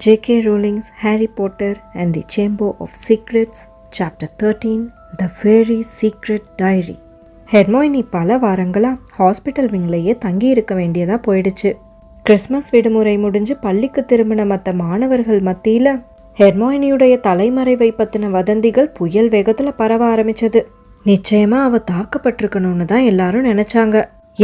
J.K. Rowling's Harry Potter and the Chamber of Secrets, Chapter 13, The Very Secret Diary. Hermione பல வாரங்களா hospital விங்லேயே தங்கி இருக்க வேண்டியதா போயிடுச்சு. Christmas விடுமுறை முடிஞ்சு பள்ளிக்கு திரும்பின மற்ற மாணவர்கள் மத்தியில ஹெர்மோயினியுடைய தலைமறைவை பத்தின வதந்திகள் புயல் வேகத்துல பரவ ஆரம்பிச்சது. நிச்சயமா அவ தாக்கப்பட்டிருக்கணும்னு தான் எல்லாரும் நினைச்சாங்க.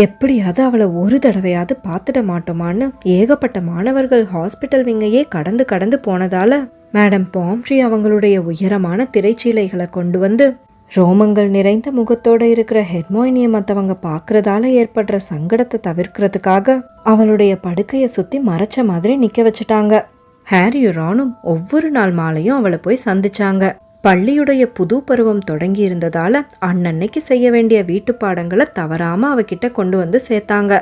எப்படியாவது அவளை ஒரு தடவையாவது பார்த்துட மாட்டோமான்னு ஏகப்பட்ட மாணவர்கள் ஹாஸ்பிட்டல் விங்கையே கடந்து போனதால மேடம் பாம்ஃப்ரி அவங்களுடைய உயரமான திரைச்சீலைகளை கொண்டு வந்து ரோமங்கள் நிறைந்த முகத்தோட இருக்கிற ஹெர்மோயினியை மற்றவங்க பார்க்கறதால ஏற்படுற சங்கடத்தை தவிர்க்கிறதுக்காக அவளுடைய படுக்கையை சுத்தி மறைச்ச மாதிரி நிக்க வச்சுட்டாங்க. ஹாரியும் ரானும் ஒவ்வொரு நாள் மாலையும் அவளை போய் சந்திச்சாங்க. பள்ளியுடைய புது பருவம் தொடங்கி இருந்ததால அன்னன்னைக்கு செய்ய வேண்டிய வீட்டு பாடங்களை தவறாம அவகிட்ட கொண்டு வந்து சேர்த்தாங்க.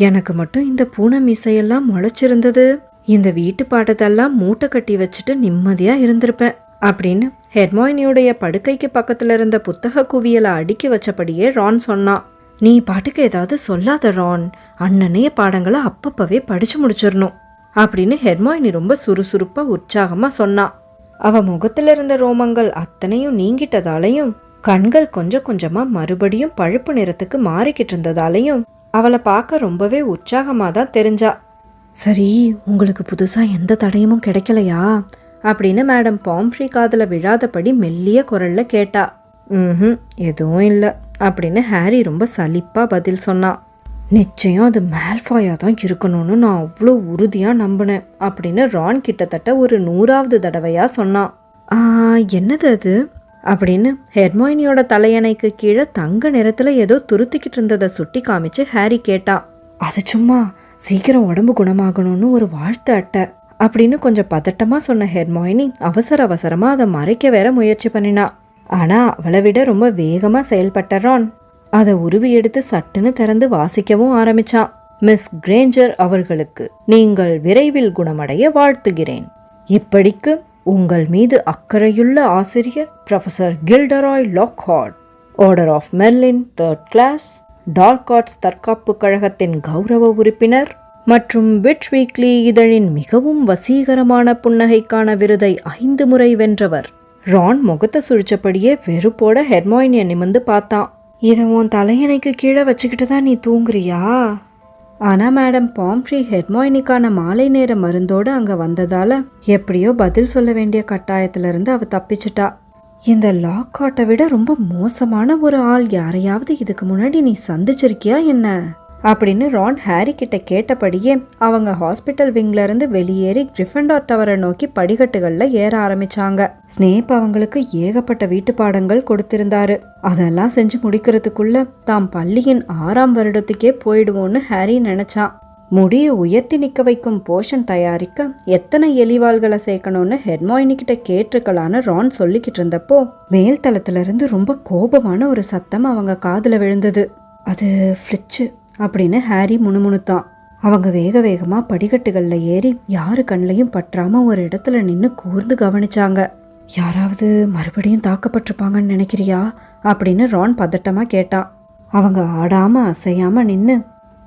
எனக்கு மட்டும் இந்த பூனை மீசையெல்லாம் முளைச்சிருந்தது, இந்த வீட்டு பாடத்தெல்லாம் மூட்டை கட்டி வச்சுட்டு நிம்மதியா இருந்திருப்பேன் அப்படின்னு ஹெர்மோயினியுடைய படுக்கைக்கு பக்கத்துல இருந்த புத்தக குவியலை அடுக்கி வச்சபடியே ரான் சொன்னான். நீ பாட்டுக்கு ஏதாவது சொல்லாத ரான், அன்னன்னைய பாடங்களை அப்பப்பவே படிச்சு முடிச்சிடணும் அப்படின்னு ஹெர்மோயினி ரொம்ப சுறுசுறுப்பா உற்சாகமா சொன்னான். அவ முகத்துல இருந்த ரோமங்கள் அத்தனையும் நீங்கிட்டதாலையும் கண்கள் கொஞ்சம் கொஞ்சமா மறுபடியும் பழுப்பு நிறத்துக்கு மாறிக்கிட்டு இருந்ததாலையும் அவளை பார்க்க ரொம்பவே உற்சாகமா தான் தெரிஞ்சா. சரி, உங்களுக்கு புதுசா எந்த தடயமும் கிடைக்கலையா அப்படின்னு மேடம் பாம்ஃப்ரி காதுல விழாதபடி மெல்லிய குரல்ல கேட்டா. எதுவும் இல்லை அப்படின்னு ஹாரி ரொம்ப சலிப்பா பதில் சொன்னான். நிச்சயம் அது மேல்ஃபாயா தான் இருக்கணும்னு நான் அவ்வளோ உறுதியா நம்பினேன் அப்படின்னு ரான் கிட்டத்தட்ட ஒரு 100வது தடவையா சொன்னான். என்னது அது அப்படின்னு ஹெர்மோயினியோட தலையணைக்கு கீழே தங்க நிறத்துல ஏதோ துருத்திக்கிட்டு இருந்ததை சுட்டி காமிச்சு ஹாரி கேட்டான். அது சும்மா சீக்கிரம் உடம்பு குணமாகணும்னு ஒரு வாழ்த்து அட்டை அப்படின்னு கொஞ்சம் பதட்டமா சொன்ன ஹெர்மோயினி அவசரமா அதை மறைக்க வேற முயற்சி பண்ணினா. ஆனா அவளை விட ரொம்ப வேகமா செயல்பட்ட ரான் அதை உருவி எடுத்து சட்டுன்னு திறந்து வாசிக்கவும் ஆரம்பிச்சான். மிஸ் கிரேஞ்சர் அவர்களுக்கு நீங்கள் விரைவில் குணமடைய வாழ்த்துகிறேன். இப்படிக்கு உங்கள் மீது அக்கறையுள்ள ஆசிரியர் professor Gilderoy Lockhart, order of Merlin 3rd class, dark arts தற்காப்பு கழகத்தின் கௌரவ உறுப்பினர் மற்றும் விட்ச் வீக்லி இதழின் மிகவும் வசீகரமான புன்னகைக்கான விருதை 5 முறை வென்றவர். ரான் முகத்தை சுழிச்சபடியே வெறுப்போட ஹெர்மோயினியை நிமிந்து பார்த்தான். இதை உன் தலையணைக்கு கீழே வச்சுக்கிட்டு தான் நீ தூங்குறியா? ஆனா மேடம் பாம்ஃப்ரி ஹெர்மோயினிக்கான மாலை நேர மருந்தோடு அங்க வந்ததால எப்படியோ பதில் சொல்ல வேண்டிய கட்டாயத்துல இருந்து அவ தப்பிச்சிட்டா. இந்த லாக்ஹார்ட்டை விட ரொம்ப மோசமான ஒரு ஆள் யாரையாவது இதுக்கு முன்னாடி நீ சந்திச்சிருக்கியா என்ன அப்படின்னு ரான் ஹாரி கிட்ட கேட்டபடியே அவங்க ஹாஸ்பிட்டல் விங்ல இருந்து வெளியேறி கிரிஃபண்டார் டவரை நோக்கி படிக்கட்டுகள்ல ஏற ஆரம்பிச்சாங்க. ஸ்னேப் அவங்களுக்கு ஏகப்பட்ட வீட்டு பாடங்கள் கொடுத்திருந்தாரு. அதெல்லாம் செஞ்சு முடிக்கிறதுக்குள்ள தாம் பள்ளியின் 6ஆம் வருடத்துக்கே போயிடுவோன்னு ஹாரி நினைச்சான். முடிய உயர்த்தி நிக்க வைக்கும் போஷன் தயாரிக்க எத்தனை எலிவாள்களை சேர்க்கணும்னு ஹெர்மோயினி கிட்ட கேட்டிருக்கலான்னு ரான் சொல்லிக்கிட்டு இருந்தப்போ மேல் தளத்துல இருந்து ரொம்ப கோபமான ஒரு சத்தம் அவங்க காதுல விழுந்தது. அது ஃப்ளிட்சு அப்படின்னு ஹாரி முணுமுணுத்தான். அவங்க வேகமா படிக்கட்டுகள்ல ஏறி யாரு கண்ணையும் பற்றாம ஒரு இடத்துல நின்னு கூர்ந்து கவனிச்சாங்க. யாராவது மறுபடியும் தாக்கப்பட்டிருப்பாங்கன்னு நினைக்கிறியா அப்படின்னு ரான் பதட்டமா கேட்டான். அவங்க ஆடாம அசையாம நின்னு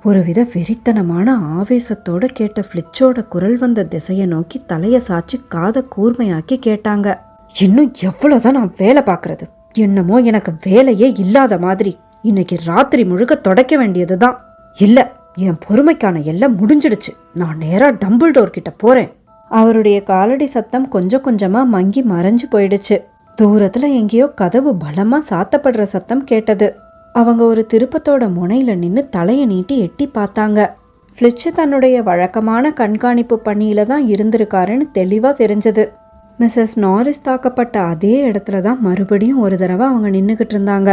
ஒருவித வெறித்தனமான ஆவேசத்தோட கேட்ட ஃப்ளிட்சோட குரல் வந்த திசையை நோக்கி தலைய சாச்சு காதை கூர்மையாக்கி கேட்டாங்க. இன்னும் எவ்வளவுதான் நான் வேலை பார்க்கறது? என்னமோ எனக்கு வேலையே இல்லாத மாதிரி இன்னைக்கு ராத்திரி முழுக்க தொடக்க வேண்டியதுதான். இல்ல, என் பொறுமைக்கான எல்லாம் முடிஞ்சிடுச்சு. நான் நேரா டம்பிள்டோர் கிட்ட போறேன். அவருடைய காலடி சத்தம் கொஞ்சம் கொஞ்சமா மங்கி மறைஞ்சு போயிடுச்சு. தூரத்துல எங்கேயோ கதவு பலமா சாத்தப்படுற சத்தம் கேட்டது. அவங்க ஒரு திருப்பத்தோட முனையில நின்னு தலைய நீட்டி எட்டி பார்த்தாங்க. ஃப்ளிட்சு தன்னுடைய வழக்கமான கண்காணிப்பு பணியில தான் இருந்திருக்காருன்னு தெளிவா தெரிஞ்சது. மிஸ்ஸஸ் நாரிஸ் தாக்கப்பட்ட அதே இடத்துல தான் மறுபடியும் ஒரு தடவை அவங்க நின்னுகிட்டு இருந்தாங்க.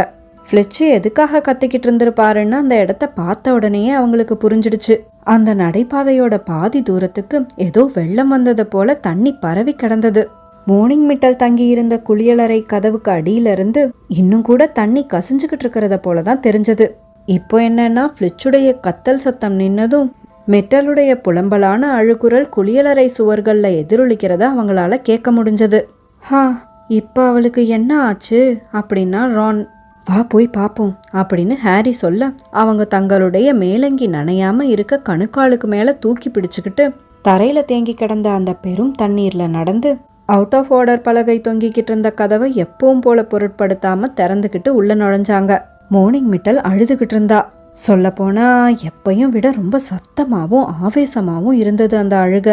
ஃப்ளிட்சு எதுக்காக கத்திக்கிட்டு இருந்திருப்பாருன்னு அந்த இடத்த பார்த்த உடனேயே அவங்களுக்கு புரிஞ்சிடுச்சு. அந்த நடைபாதையோட பாதி தூரத்துக்கு ஏதோ வெள்ளம் வந்தது போல தண்ணி பரவி கிடந்தது. மோர்னிங் மிட்டல் தங்கி இருந்த குளியலறை கதவுக்கு அடியில இருந்து இன்னும் கூட தண்ணி கசிஞ்சுக்கிட்டு இருக்கிறத போலதான் தெரிஞ்சது. இப்போ என்னன்னா ஃப்ளிட்சுடைய கத்தல் சத்தம் நின்னதும் மெட்டலுடைய புலம்பலான அழுகுரல் குளியலறை சுவர்கள்ல எதிரொலிக்கிறத அவங்களால கேட்க முடிஞ்சது. இப்ப அவளுக்கு என்ன ஆச்சு அப்படின்னா ரான். வா போய் பாப்போம் அப்படின்னு ஹாரி சொல்ல அவங்க தங்களுடைய மேலங்கி நனையாம இருக்க கணுக்காலுக்கு மேல தூக்கி பிடிச்சுக்கிட்டு தரையில தேங்கி கிடந்த அந்த பெரும் தண்ணீர்ல நடந்து அவுட் ஆஃப் ஆர்டர் பலகை தொங்கிக்கிட்டு இருந்த கதவை எப்பவும் போல பொருட்படுத்தாம திறந்துக்கிட்டு உள்ள நுழைஞ்சாங்க. மோர்னிங் மிட்டல் அழுதுகிட்டு இருந்தா. சொல்ல போனா எப்பையும் விட ரொம்ப சத்தமாவும் ஆவேசமாவும் இருந்தது அந்த அழுக.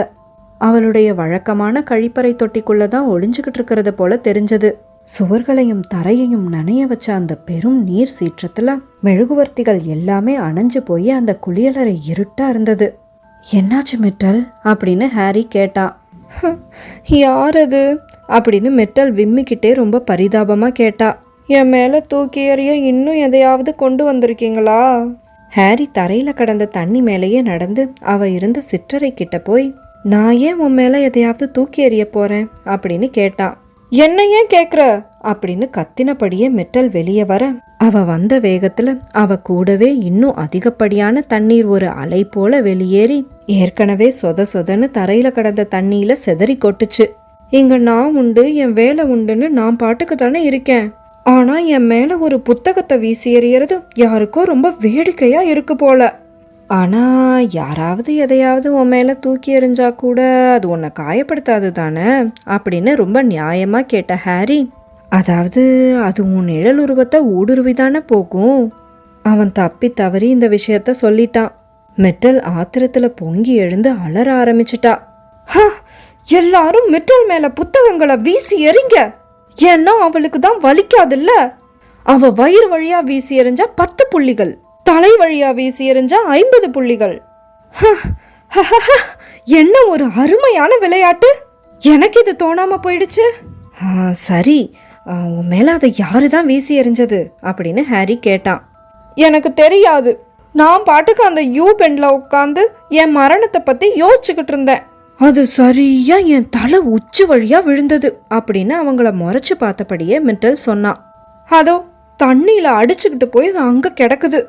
அவளுடைய வழக்கமான கழிப்பறை தொட்டிக்குள்ளதான் ஒளிஞ்சுகிட்டு இருக்கிறது போல தெரிஞ்சது. சுவர்களையும் தரையையும் நனைய வச்ச அந்த பெரும் நீர் சீற்றத்துல மெழுகுவர்த்திகள் எல்லாமே அணைஞ்சு போய் அந்த குளியலறை இருட்டா இருந்தது. என்னாச்சு மிட்டல் அப்படின்னு ஹாரி கேட்டான். யார் அது அப்படின்னு மிட்டல் விம்மிக்கிட்டே ரொம்ப பரிதாபமா கேட்டா. என் மேல தூக்கி எறிய இன்னும் எதையாவது கொண்டு வந்திருக்கீங்களா? ஹாரி தரையில கடந்த தண்ணி மேலேயே நடந்து அவ இருந்த சிற்றறை கிட்ட போய், நான் ஏன் உன் மேல எதையாவது தூக்கி எறிய போறேன் அப்படின்னு கேட்டான். என்ன ஏன் கேக்குற அப்படின்னு கத்தினபடியே மிட்டல் வெளியே வர, அவ வந்த வேகத்துல அவ கூடவே இன்னும் அதிகப்படியான தண்ணீர் ஒரு அலை போல வெளியேறி ஏற்கனவே சொத சொதன்னு தரையில கடந்த தண்ணியில செதறி கொட்டுச்சு. இங்க நான் உண்டு என் வேலை உண்டுன்னு நான் பாட்டுக்கு தானே இருக்கேன். ஆனா என் மேல ஒரு புத்தகத்தை வீசி எறியறது யாருக்கோ ரொம்ப வேடிக்கையா இருக்கு போல. ஆனா யாராவது எதையாவது உன் மேல தூக்கி எறிஞ்சா கூட அது உன்னை காயப்படுத்தாது தானே அப்படின்னு ரொம்ப நியாயமா கேட்ட ஹாரி, அதாவது அது உன் நிழல் உருவத்தை ஊடுருவிதானே போகும். அவன் தப்பி தவறி இந்த விஷயத்த சொல்லிட்டான். மிட்டல் ஆத்திரத்துல பொங்கி எழுந்து அலற ஆரம்பிச்சிட்டா. எல்லாரும் மிட்டல் மேல புத்தகங்களை வீசி எறிங்க, ஏன்னா அவளுக்கு தான் வலிக்காதுல்ல. அவ வயிறு வழியா வீசி எறிஞ்சா 10 புள்ளிகள், தலை வழியா வீசி எறிஞ்சா 50 புள்ளிகள். என்ன ஒரு அருமையான விளையாட்டு. எனக்கு இது தோணாம போயிடுச்சு. சரி, உன் மேல அதை யாருதான் வீசி எறிஞ்சது அப்படின்னு ஹாரி கேட்டான். எனக்கு தெரியாது. நான் பாட்டுக்கு அந்த யூ பெண்ல உட்காந்து என் மரணத்தை பத்தி யோசிச்சுக்கிட்டு இருந்தேன். அது சரியா என் தலை உச்சி வழியா விழுந்தது அப்படின்னு அவங்கள முறைச்சு பார்த்தபடியே மிட்டல் சொன்னான். அதோ தண்ணியில அடிச்சுக்கிட்டு போய் அங்க கிடக்குது